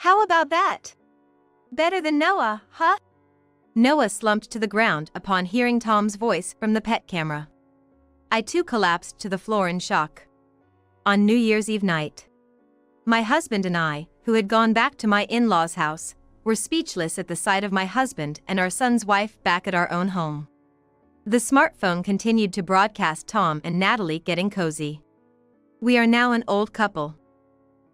How about that? Better than Noah, huh? Noah slumped to the ground upon hearing Tom's voice from the pet camera. I too collapsed to the floor in shock. On New Year's Eve night, my husband and I, who had gone back to my in-laws' house, were speechless at the sight of my husband and our son's wife back at our own home. The smartphone continued to broadcast Tom and Natalie getting cozy. We are now an old couple.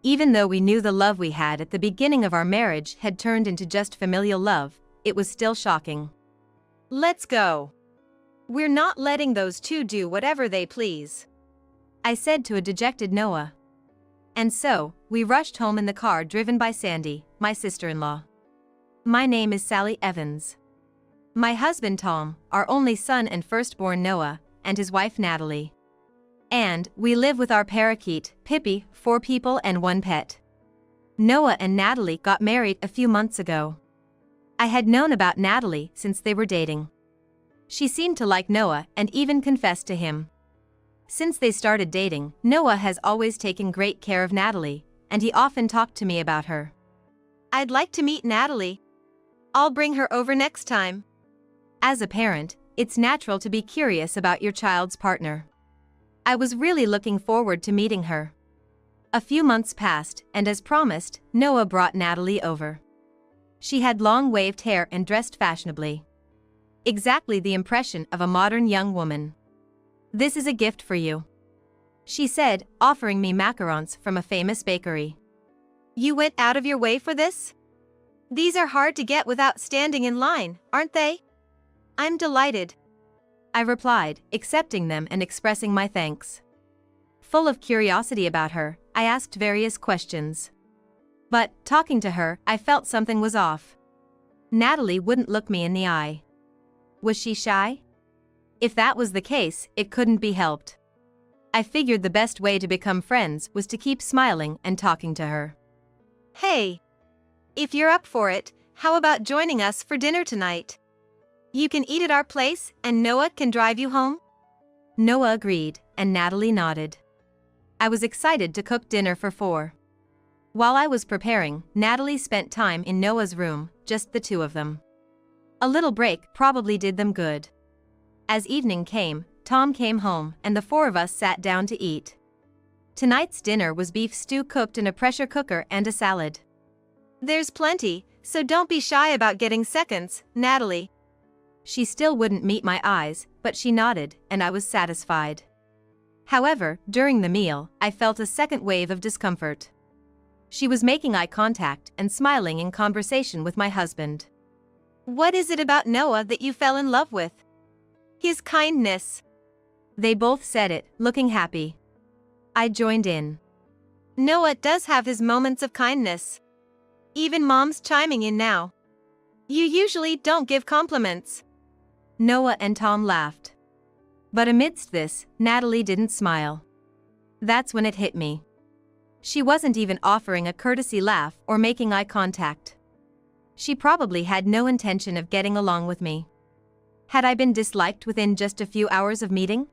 Even though we knew the love we had at the beginning of our marriage had turned into just familial love, it was still shocking. Let's go. We're not letting those two do whatever they please, I said to a dejected Noah. And so, we rushed home in the car driven by Sandy, my sister-in-law. My name is Sally Evans. My husband Tom, our only son and firstborn Noah, and his wife Natalie. And we live with our parakeet, Pippi, 4 people and 1 pet. Noah and Natalie got married a few months ago. I had known about Natalie since they were dating. She seemed to like Noah and even confessed to him. Since they started dating, Noah has always taken great care of Natalie, and he often talked to me about her. I'd like to meet Natalie. I'll bring her over next time. As a parent, it's natural to be curious about your child's partner. I was really looking forward to meeting her. A few months passed, and as promised, Noah brought Natalie over. She had long waved hair and dressed fashionably. Exactly the impression of a modern young woman. "This is a gift for you," she said, offering me macarons from a famous bakery. You went out of your way for this? These are hard to get without standing in line, aren't they? I'm delighted, I replied, accepting them and expressing my thanks. Full of curiosity about her, I asked various questions. But, talking to her, I felt something was off. Natalie wouldn't look me in the eye. Was she shy? If that was the case, it couldn't be helped. I figured the best way to become friends was to keep smiling and talking to her. Hey! If you're up for it, how about joining us for dinner tonight? You can eat at our place, and Noah can drive you home? Noah agreed, and Natalie nodded. I was excited to cook dinner for 4. While I was preparing, Natalie spent time in Noah's room, just the two of them. A little break probably did them good. As evening came, Tom came home, and the 4 of us sat down to eat. Tonight's dinner was beef stew cooked in a pressure cooker and a salad. There's plenty, so don't be shy about getting seconds, Natalie. She still wouldn't meet my eyes, but she nodded, and I was satisfied. However, during the meal, I felt a second wave of discomfort. She was making eye contact and smiling in conversation with my husband. What is it about Noah that you fell in love with? His kindness. They both said it, looking happy. I joined in. Noah does have his moments of kindness. Even Mom's chiming in now. You usually don't give compliments. Noah and Tom laughed. But amidst this, Natalie didn't smile. That's when it hit me. She wasn't even offering a courtesy laugh or making eye contact. She probably had no intention of getting along with me. Had I been disliked within just a few hours of meeting?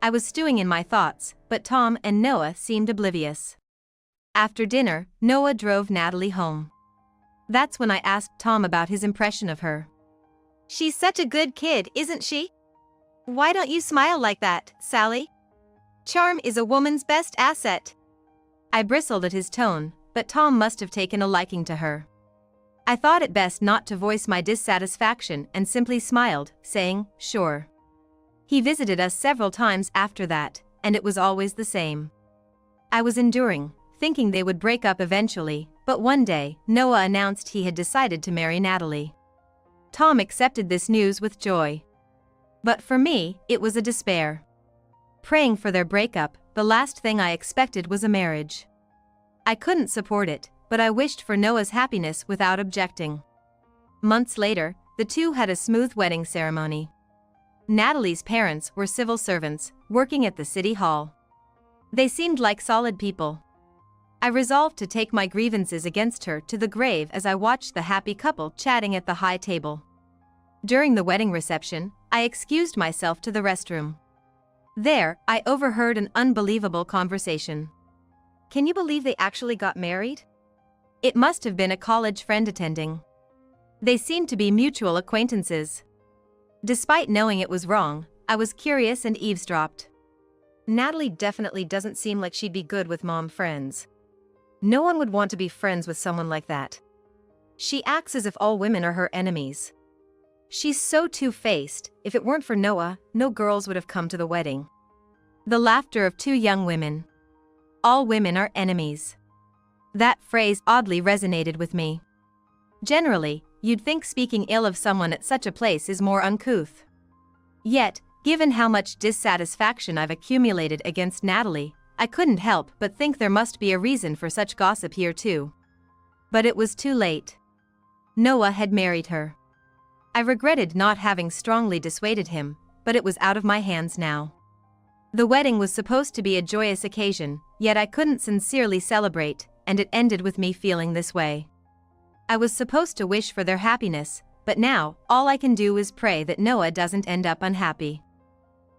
I was stewing in my thoughts, but Tom and Noah seemed oblivious. After dinner, Noah drove Natalie home. That's when I asked Tom about his impression of her. She's such a good kid, isn't she? Why don't you smile like that, Sally? Charm is a woman's best asset. I bristled at his tone, but Tom must have taken a liking to her. I thought it best not to voice my dissatisfaction and simply smiled, saying, "Sure." He visited us several times after that, and it was always the same. I was enduring, thinking they would break up eventually, but one day, Noah announced he had decided to marry Natalie. Tom accepted this news with joy. But for me, it was a despair. Praying for their breakup, the last thing I expected was a marriage. I couldn't support it, but I wished for Noah's happiness without objecting. Months later, the two had a smooth wedding ceremony. Natalie's parents were civil servants, working at the city hall. They seemed like solid people. I resolved to take my grievances against her to the grave as I watched the happy couple chatting at the high table. During the wedding reception, I excused myself to the restroom. There, I overheard an unbelievable conversation. "Can you believe they actually got married? It must have been a college friend attending. They seemed to be mutual acquaintances. Despite knowing it was wrong, I was curious and eavesdropped. Natalie definitely doesn't seem like she'd be good with mom friends. No one would want to be friends with someone like that. She acts as if all women are her enemies. She's so two-faced. If it weren't for Noah, no girls would have come to the wedding. The laughter of two young women. All women are enemies. That phrase oddly resonated with me. Generally, you'd think speaking ill of someone at such a place is more uncouth. Yet, given how much dissatisfaction I've accumulated against Natalie, I couldn't help but think there must be a reason for such gossip here too. But it was too late. Noah had married her. I regretted not having strongly dissuaded him, but it was out of my hands now. The wedding was supposed to be a joyous occasion, yet I couldn't sincerely celebrate, and it ended with me feeling this way. I was supposed to wish for their happiness, but now, all I can do is pray that Noah doesn't end up unhappy.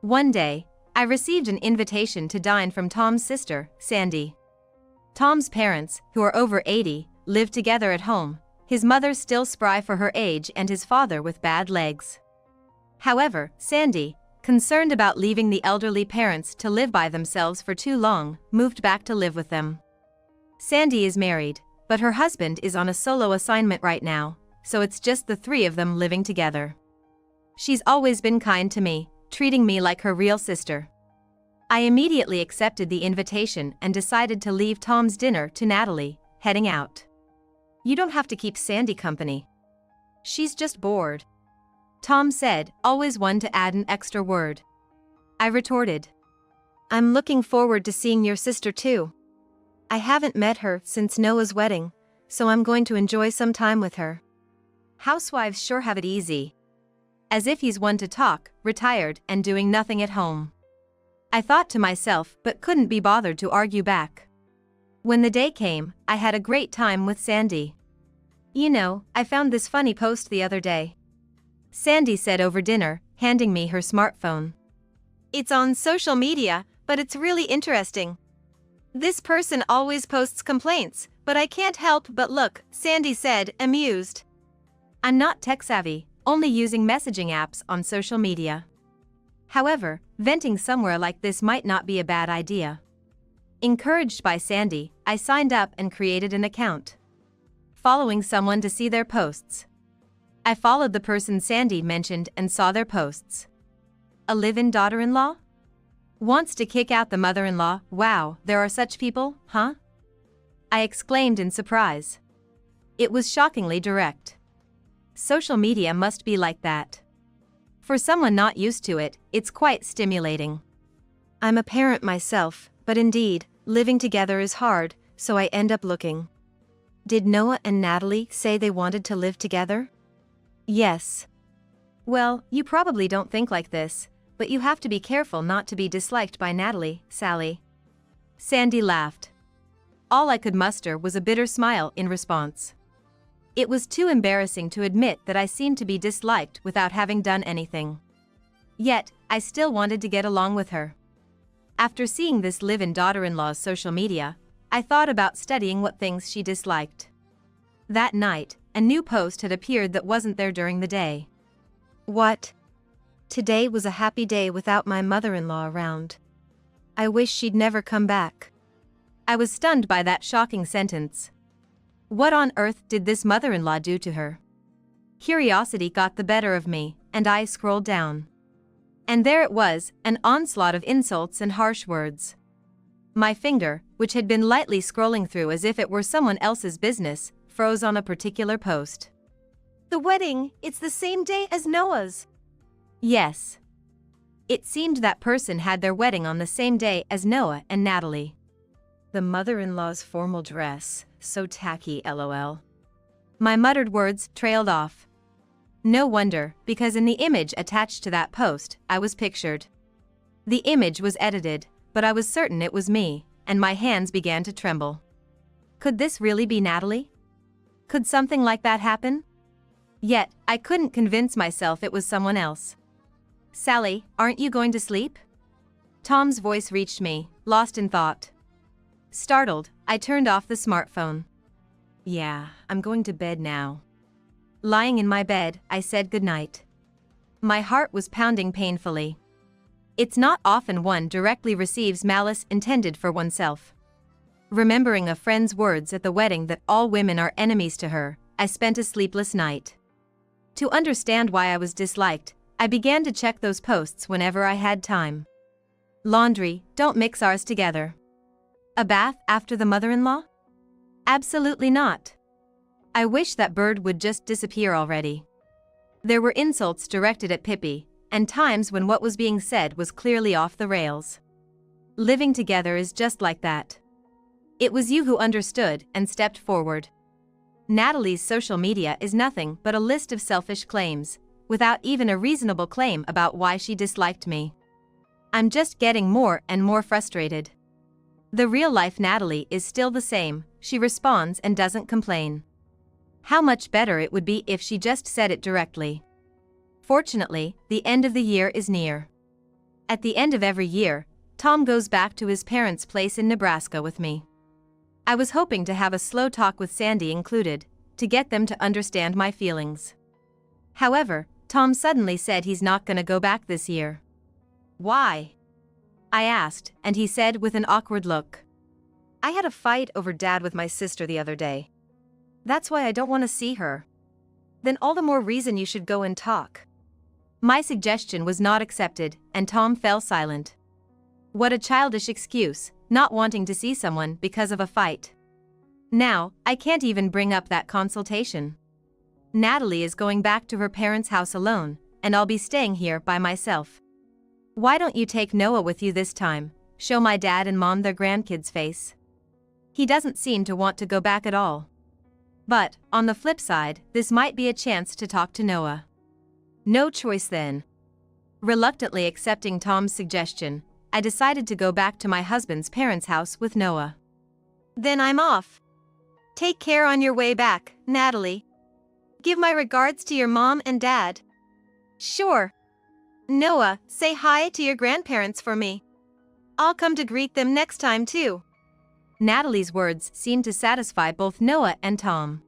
One day, I received an invitation to dine from Tom's sister, Sandy. Tom's parents, who are over 80, live together at home, his mother still spry for her age and his father with bad legs. However, Sandy, concerned about leaving the elderly parents to live by themselves for too long, moved back to live with them. Sandy is married, but her husband is on a solo assignment right now, so it's just the three of them living together. She's always been kind to me, treating me like her real sister. I immediately accepted the invitation and decided to leave Tom's dinner to Natalie, heading out. You don't have to keep Sandy company. She's just bored. Tom said, always one to add an extra word. I retorted. I'm looking forward to seeing your sister too. I haven't met her since Noah's wedding, so I'm going to enjoy some time with her. Housewives sure have it easy. As if he's one to talk, retired, and doing nothing at home. I thought to myself, but couldn't be bothered to argue back. When the day came, I had a great time with Sandy. You know, I found this funny post the other day. Sandy said over dinner, handing me her smartphone. It's on social media, but it's really interesting. This person always posts complaints, but I can't help but look, Sandy said, amused. I'm not tech-savvy, only using messaging apps on social media. However, venting somewhere like this might not be a bad idea. Encouraged by Sandy, I signed up and created an account. Following someone to see their posts. I followed the person Sandy mentioned and saw their posts. A live-in daughter-in-law? Wants to kick out the mother-in-law, wow, there are such people, huh? I exclaimed in surprise. It was shockingly direct. Social media must be like that. For someone not used to it, it's quite stimulating. I'm a parent myself, but indeed, living together is hard, so I end up looking. Did Noah and Natalie say they wanted to live together? Yes. Well, you probably don't think like this, but you have to be careful not to be disliked by Natalie, Sally. Sandy laughed. All I could muster was a bitter smile in response. It was too embarrassing to admit that I seemed to be disliked without having done anything. Yet, I still wanted to get along with her. After seeing this live-in daughter-in-law's social media, I thought about studying what things she disliked. That night, a new post had appeared that wasn't there during the day. What? Today was a happy day without my mother-in-law around. I wish she'd never come back. I was stunned by that shocking sentence. What on earth did this mother-in-law do to her? Curiosity got the better of me, and I scrolled down. And there it was, an onslaught of insults and harsh words. My finger, which had been lightly scrolling through as if it were someone else's business, froze on a particular post. The wedding, it's the same day as Noah's. Yes. It seemed that person had their wedding on the same day as Noah and Natalie. The mother-in-law's formal dress, so tacky, lol. My muttered words trailed off. No wonder, because in the image attached to that post, I was pictured. The image was edited, but I was certain it was me, and my hands began to tremble. Could this really be Natalie? Could something like that happen? Yet, I couldn't convince myself it was someone else. Sally, aren't you going to sleep? Tom's voice reached me, lost in thought. Startled, I turned off the smartphone. Yeah, I'm going to bed now. Lying in my bed, I said goodnight. My heart was pounding painfully. It's not often one directly receives malice intended for oneself. Remembering a friend's words at the wedding that all women are enemies to her, I spent a sleepless night. To understand why I was disliked, I began to check those posts whenever I had time. Laundry, don't mix ours together. A bath after the mother-in-law? Absolutely not. I wish that bird would just disappear already. There were insults directed at Pippi, and times when what was being said was clearly off the rails. Living together is just like that. It was you who understood and stepped forward. Natalie's social media is nothing but a list of selfish claims, without even a reasonable claim about why she disliked me. I'm just getting more and more frustrated. The real-life Natalie is still the same, she responds and doesn't complain. How much better it would be if she just said it directly. Fortunately, the end of the year is near. At the end of every year, Tom goes back to his parents' place in Nebraska with me. I was hoping to have a slow talk with Sandy included, to get them to understand my feelings. However, Tom suddenly said he's not gonna go back this year. Why? I asked, and he said with an awkward look. I had a fight over Dad with my sister the other day. That's why I don't want to see her. Then all the more reason you should go and talk. My suggestion was not accepted, and Tom fell silent. What a childish excuse, not wanting to see someone because of a fight. Now, I can't even bring up that consultation. Natalie is going back to her parents' house alone, and I'll be staying here by myself. Why don't you take Noah with you this time, show my dad and mom their grandkids' face? He doesn't seem to want to go back at all. But, on the flip side, this might be a chance to talk to Noah. No choice then. Reluctantly accepting Tom's suggestion, I decided to go back to my husband's parents' house with Noah. Then I'm off. Take care on your way back, Natalie. Give my regards to your mom and dad. Sure. Noah, say hi to your grandparents for me. I'll come to greet them next time too. Natalie's words seemed to satisfy both Noah and Tom.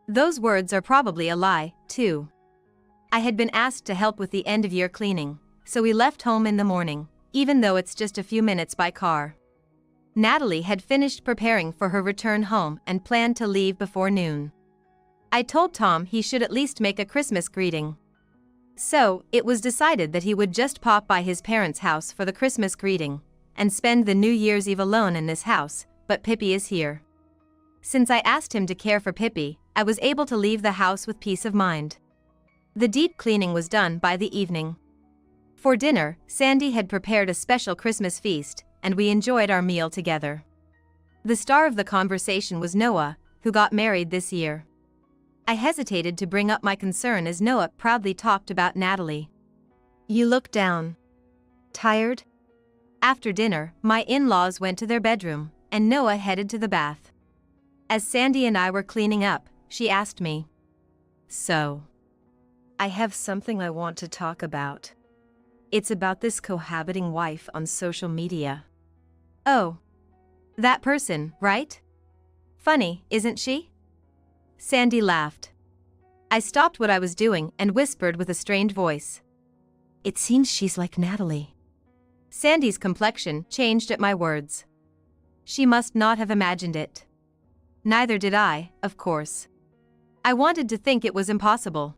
Those words are probably a lie, too. I had been asked to help with the end-of-year cleaning, so we left home in the morning, even though it's just a few minutes by car. Natalie had finished preparing for her return home and planned to leave before noon. I told Tom he should at least make a Christmas greeting. So, it was decided that he would just pop by his parents' house for the Christmas greeting, and spend the New Year's Eve alone in this house, but Pippi is here. Since I asked him to care for Pippi, I was able to leave the house with peace of mind. The deep cleaning was done by the evening. For dinner, Sandy had prepared a special Christmas feast, and we enjoyed our meal together. The star of the conversation was Noah, who got married this year. I hesitated to bring up my concern as Noah proudly talked about Natalie. You look down. Tired? After dinner, my in-laws went to their bedroom, and Noah headed to the bath. As Sandy and I were cleaning up, she asked me. So, I have something I want to talk about. It's about this cohabiting wife on social media. Oh. That person, right? Funny, isn't she? Sandy laughed. I stopped what I was doing and whispered with a strained voice. It seems she's like Natalie. Sandy's complexion changed at my words. She must not have imagined it. Neither did I, of course. I wanted to think it was impossible.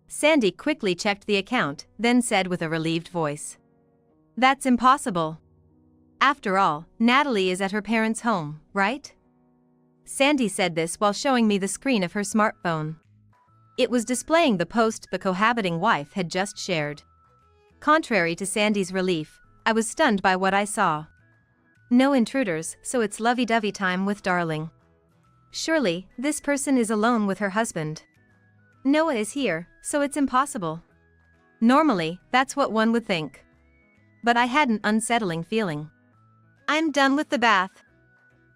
Sandy quickly checked the account, then said with a relieved voice. That's impossible. After all, Natalie is at her parents' home, right? Sandy said this while showing me the screen of her smartphone. It was displaying the post the cohabiting wife had just shared. Contrary to Sandy's relief, I was stunned by what I saw. No intruders, so it's lovey-dovey time with darling. Surely, this person is alone with her husband. Noah is here, so it's impossible. Normally, that's what one would think. But I had an unsettling feeling. I'm done with the bath.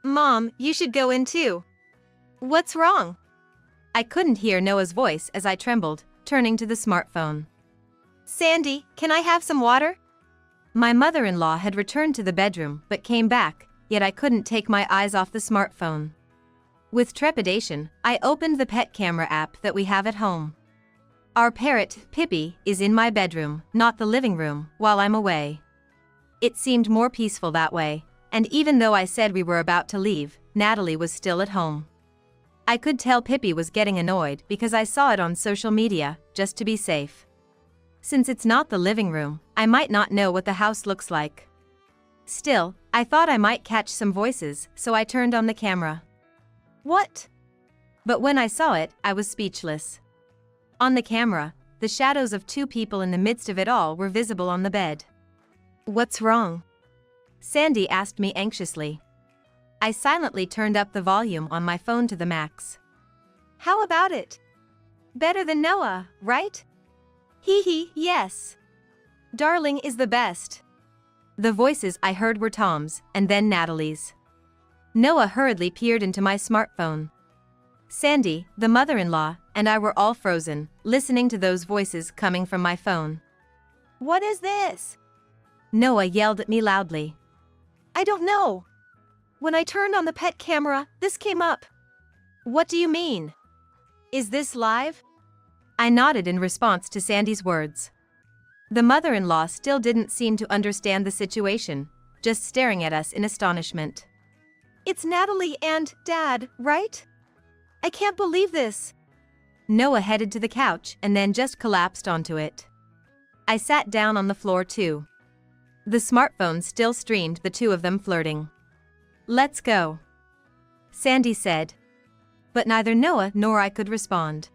Mom, you should go in too. What's wrong? I couldn't hear Noah's voice as I trembled, turning to the smartphone. Sandy, can I have some water? My mother-in-law had returned to the bedroom but came back, yet I couldn't take my eyes off the smartphone. With trepidation, I opened the pet camera app that we have at home. Our parrot, Pippi, is in my bedroom, not the living room, while I'm away. It seemed more peaceful that way, and even though I said we were about to leave, Natalie was still at home. I could tell Pippi was getting annoyed because I saw it on social media, just to be safe. Since it's not the living room, I might not know what the house looks like. Still, I thought I might catch some voices, so I turned on the camera. What? But when I saw it, I was speechless. On the camera, the shadows of two people in the midst of it all were visible on the bed. What's wrong? Sandy asked me anxiously. I silently turned up the volume on my phone to the max. How about it? Better than Noah, right? Hee hee, yes. Darling is the best. The voices I heard were Tom's, and then Natalie's. Noah hurriedly peered into my smartphone. Sandy, the mother-in-law, and I were all frozen, listening to those voices coming from my phone. What is this? Noah yelled at me loudly. I don't know. When I turned on the pet camera, this came up. What do you mean? Is this live? I nodded in response to Sandy's words. The mother-in-law still didn't seem to understand the situation, just staring at us in astonishment. It's Natalie and Dad, right? I can't believe this. Noah headed to the couch and then just collapsed onto it. I sat down on the floor too. The smartphone still streamed the two of them flirting. Let's go, Sandy said. But neither Noah nor I could respond.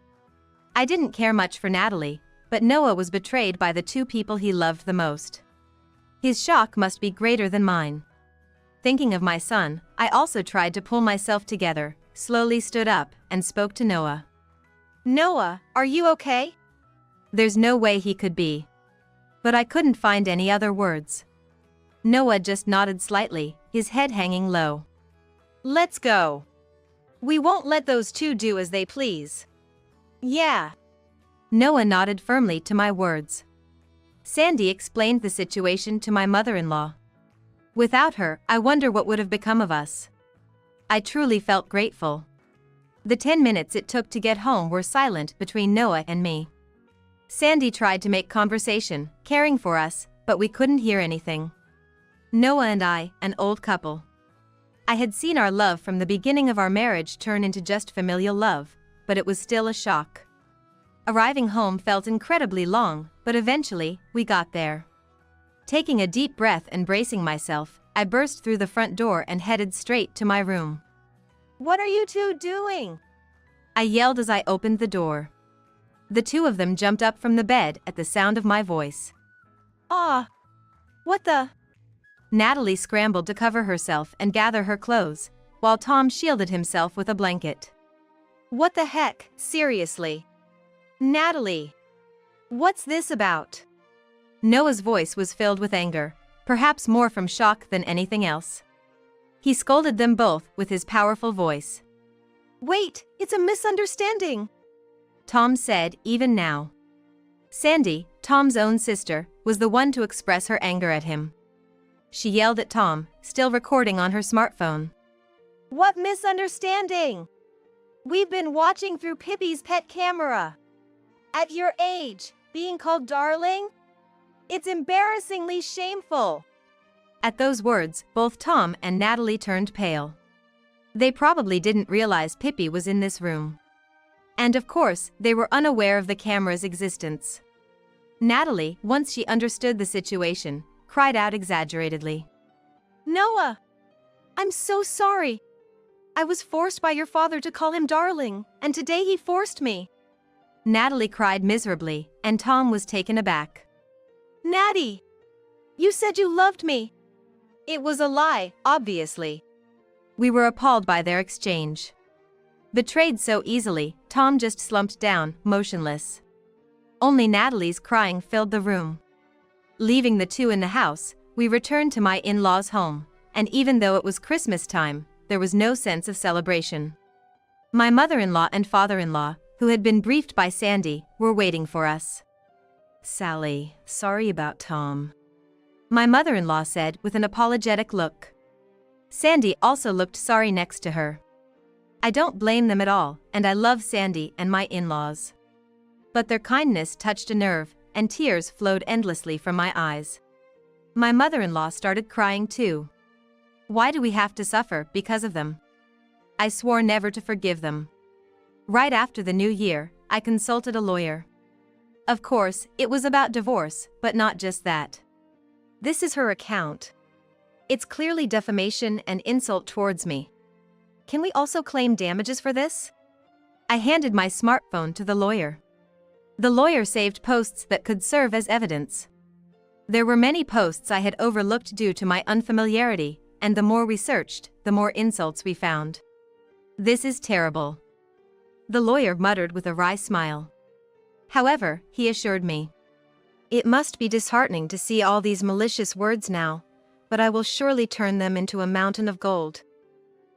I didn't care much for Natalie, but Noah was betrayed by the two people he loved the most. His shock must be greater than mine. Thinking of my son, I also tried to pull myself together, slowly stood up, and spoke to Noah. Noah, are you okay? There's no way he could be. But I couldn't find any other words. Noah just nodded slightly, his head hanging low. Let's go. We won't let those two do as they please. Yeah. Noah nodded firmly to my words. Sandy explained the situation to my mother-in-law. Without her, I wonder what would have become of us. I truly felt grateful. The 10 minutes it took to get home were silent between Noah and me. Sandy tried to make conversation, caring for us, but we couldn't hear anything. Noah and I, an old couple. I had seen our love from the beginning of our marriage turn into just familial love, but it was still a shock. Arriving home felt incredibly long, but eventually, we got there. Taking a deep breath and bracing myself, I burst through the front door and headed straight to my room. What are you two doing? I yelled as I opened the door. The two of them jumped up from the bed at the sound of my voice. Ah! What the? Natalie scrambled to cover herself and gather her clothes, while Tom shielded himself with a blanket. What the heck, seriously? Natalie! What's this about? Noah's voice was filled with anger, perhaps more from shock than anything else. He scolded them both with his powerful voice. Wait, it's a misunderstanding, Tom said, even now. Sandy, Tom's own sister, was the one to express her anger at him. She yelled at Tom, still recording on her smartphone. What misunderstanding? We've been watching through Pippi's pet camera. At your age, being called darling? It's embarrassingly shameful. At those words, both Tom and Natalie turned pale. They probably didn't realize Pippi was in this room. And of course, they were unaware of the camera's existence. Natalie, once she understood the situation, cried out exaggeratedly. Noah! I'm so sorry. I was forced by your father to call him darling, and today he forced me. Natalie cried miserably, and Tom was taken aback. Natty! You said you loved me. It was a lie, obviously. We were appalled by their exchange. Betrayed so easily, Tom just slumped down, motionless. Only Natalie's crying filled the room. Leaving the two in the house, we returned to my in-laws' home, and even though it was Christmas time, there was no sense of celebration. My mother-in-law and father-in-law, who had been briefed by Sandy, were waiting for us. Sally, sorry about Tom, my mother-in-law said with an apologetic look. Sandy also looked sorry next to her. I don't blame them at all, and I love Sandy and my in-laws. But their kindness touched a nerve, and tears flowed endlessly from my eyes. My mother-in-law started crying too. Why do we have to suffer because of them? I swore never to forgive them. Right after the new year, I consulted a lawyer. Of course, it was about divorce, but not just that. This is her account. It's clearly defamation and insult towards me. Can we also claim damages for this? I handed my smartphone to the lawyer. The lawyer saved posts that could serve as evidence. There were many posts I had overlooked due to my unfamiliarity, and the more we searched, the more insults we found. This is terrible. The lawyer muttered with a wry smile. However, he assured me. It must be disheartening to see all these malicious words now, but I will surely turn them into a mountain of gold.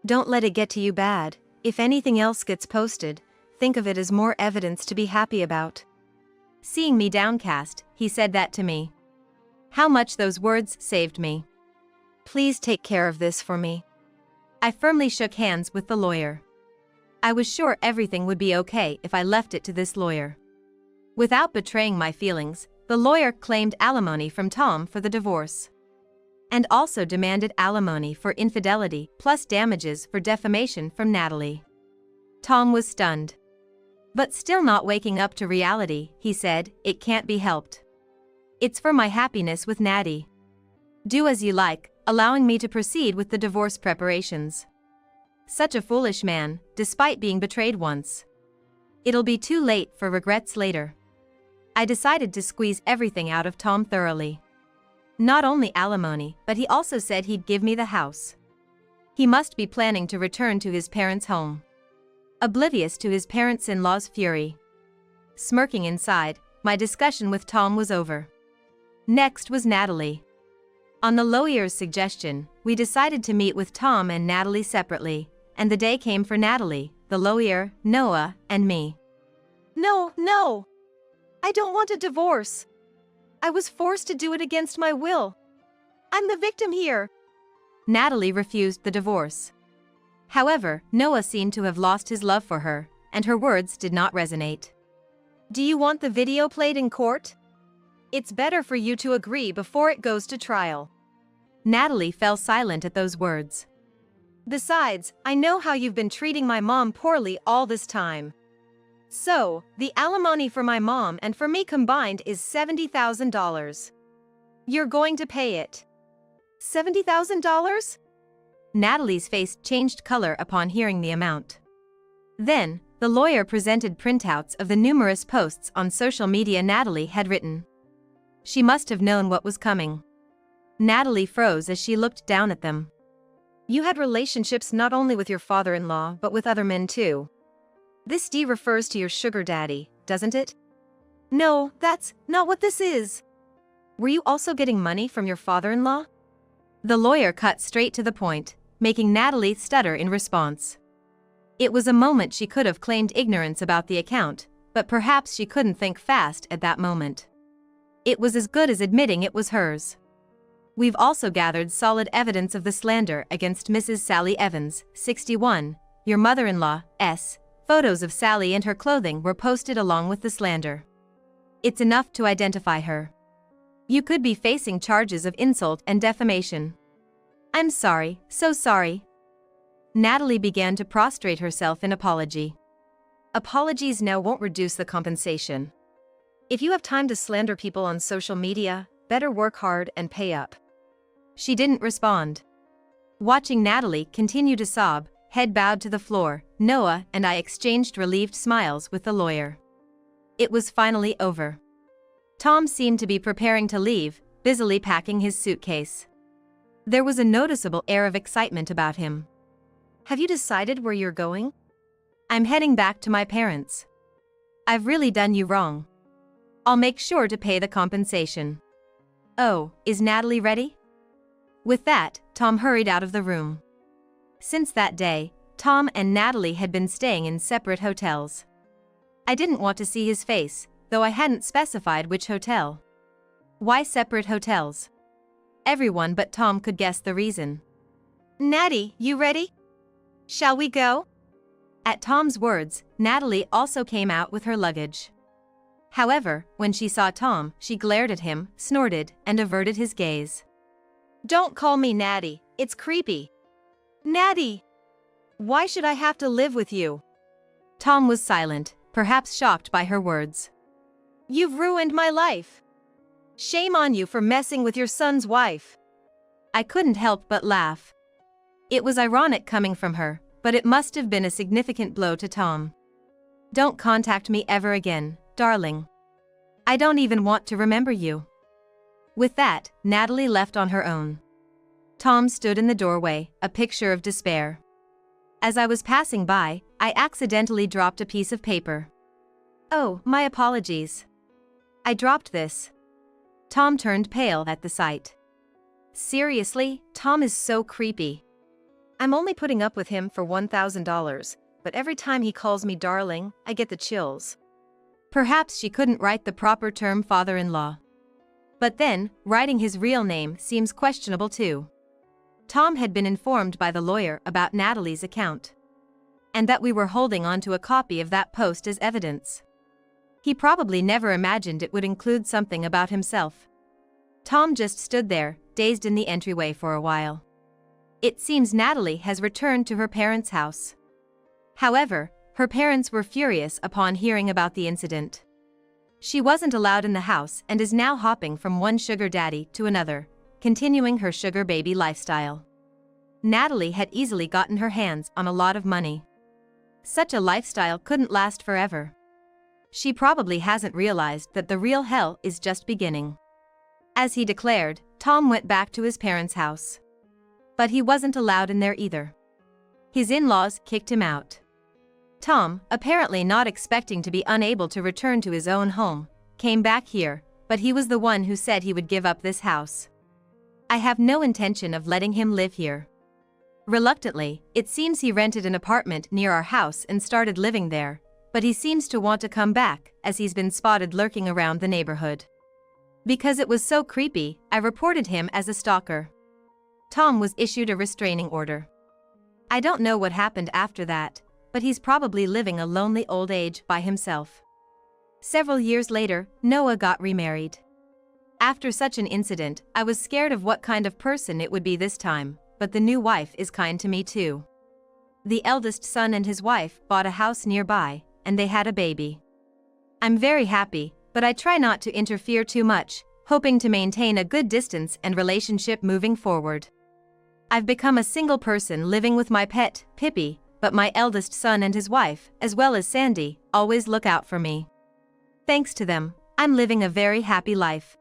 Don't let it get to you bad. If anything else gets posted, think of it as more evidence to be happy about. Seeing me downcast, he said that to me. How much those words saved me. Please take care of this for me. I firmly shook hands with the lawyer. I was sure everything would be okay if I left it to this lawyer. Without betraying my feelings, the lawyer claimed alimony from Tom for the divorce. And also demanded alimony for infidelity plus damages for defamation from Natalie. Tom was stunned. But still not waking up to reality, he said, "It can't be helped. It's for my happiness with Natty. Do as you like," allowing me to proceed with the divorce preparations. Such a foolish man, despite being betrayed once. It'll be too late for regrets later. I decided to squeeze everything out of Tom thoroughly. Not only alimony, but he also said he'd give me the house. He must be planning to return to his parents' home. Oblivious to his parents-in-law's fury. Smirking inside, my discussion with Tom was over. Next was Natalie. On the lawyer's suggestion, we decided to meet with Tom and Natalie separately, and the day came for Natalie, the lawyer, Noah, and me. No! I don't want a divorce. I was forced to do it against my will. I'm the victim here. Natalie refused the divorce. However, Noah seemed to have lost his love for her, and her words did not resonate. Do you want the video played in court? It's better for you to agree before it goes to trial. Natalie fell silent at those words. Besides, I know how you've been treating my mom poorly all this time. So, the alimony for my mom and for me combined is $70,000. You're going to pay it. $70,000? Natalie's face changed color upon hearing the amount. Then, the lawyer presented printouts of the numerous posts on social media Natalie had written. She must have known what was coming. Natalie froze as she looked down at them. You had relationships not only with your father-in-law but with other men too. This D refers to your sugar daddy, doesn't it? No, that's not what this is. Were you also getting money from your father-in-law? The lawyer cut straight to the point, making Natalie stutter in response. It was a moment she could have claimed ignorance about the account, but perhaps she couldn't think fast at that moment. It was as good as admitting it was hers. We've also gathered solid evidence of the slander against Mrs. Sally Evans, 61, your mother-in-law, S. Photos of Sally and her clothing were posted along with the slander. It's enough to identify her. You could be facing charges of insult and defamation. I'm sorry, so sorry. Natalie began to prostrate herself in apology. Apologies now won't reduce the compensation. If you have time to slander people on social media, better work hard and pay up. She didn't respond. Watching Natalie continue to sob, head bowed to the floor, Noah and I exchanged relieved smiles with the lawyer. It was finally over. Tom seemed to be preparing to leave, busily packing his suitcase. There was a noticeable air of excitement about him. Have you decided where you're going? I'm heading back to my parents. I've really done you wrong. I'll make sure to pay the compensation. Oh, is Natalie ready? With that, Tom hurried out of the room. Since that day, Tom and Natalie had been staying in separate hotels. I didn't want to see his face, though I hadn't specified which hotel. Why separate hotels? Everyone but Tom could guess the reason. Natty, you ready? Shall we go? At Tom's words, Natalie also came out with her luggage. However, when she saw Tom, she glared at him, snorted, and averted his gaze. Don't call me Natty, it's creepy. Natty! Why should I have to live with you? Tom was silent, perhaps shocked by her words. You've ruined my life. Shame on you for messing with your son's wife. I couldn't help but laugh. It was ironic coming from her, but it must have been a significant blow to Tom. Don't contact me ever again, darling. I don't even want to remember you. With that, Natalie left on her own. Tom stood in the doorway, a picture of despair. As I was passing by, I accidentally dropped a piece of paper. Oh, my apologies. I dropped this. Tom turned pale at the sight. Seriously, Tom is so creepy. I'm only putting up with him for $1,000, but every time he calls me darling, I get the chills. Perhaps she couldn't write the proper term father-in-law. But then, writing his real name seems questionable too. Tom had been informed by the lawyer about Natalie's account, and that we were holding onto a copy of that post as evidence. He probably never imagined it would include something about himself. Tom just stood there, dazed in the entryway for a while. It seems Natalie has returned to her parents' house. However, her parents were furious upon hearing about the incident. She wasn't allowed in the house and is now hopping from one sugar daddy to another, continuing her sugar baby lifestyle. Natalie had easily gotten her hands on a lot of money. Such a lifestyle couldn't last forever. She probably hasn't realized that the real hell is just beginning. As he declared, Tom went back to his parents' house. But he wasn't allowed in there either. His in-laws kicked him out. Tom, apparently not expecting to be unable to return to his own home, came back here, but he was the one who said he would give up this house. I have no intention of letting him live here. Reluctantly, it seems he rented an apartment near our house and started living there, but he seems to want to come back as he's been spotted lurking around the neighborhood. Because it was so creepy, I reported him as a stalker. Tom was issued a restraining order. I don't know what happened after that, but he's probably living a lonely old age by himself. Several years later, Noah got remarried. After such an incident, I was scared of what kind of person it would be this time, but the new wife is kind to me too. The eldest son and his wife bought a house nearby, and they had a baby. I'm very happy, but I try not to interfere too much, hoping to maintain a good distance and relationship moving forward. I've become a single person living with my pet, Pippi, but my eldest son and his wife, as well as Sandy, always look out for me. Thanks to them, I'm living a very happy life.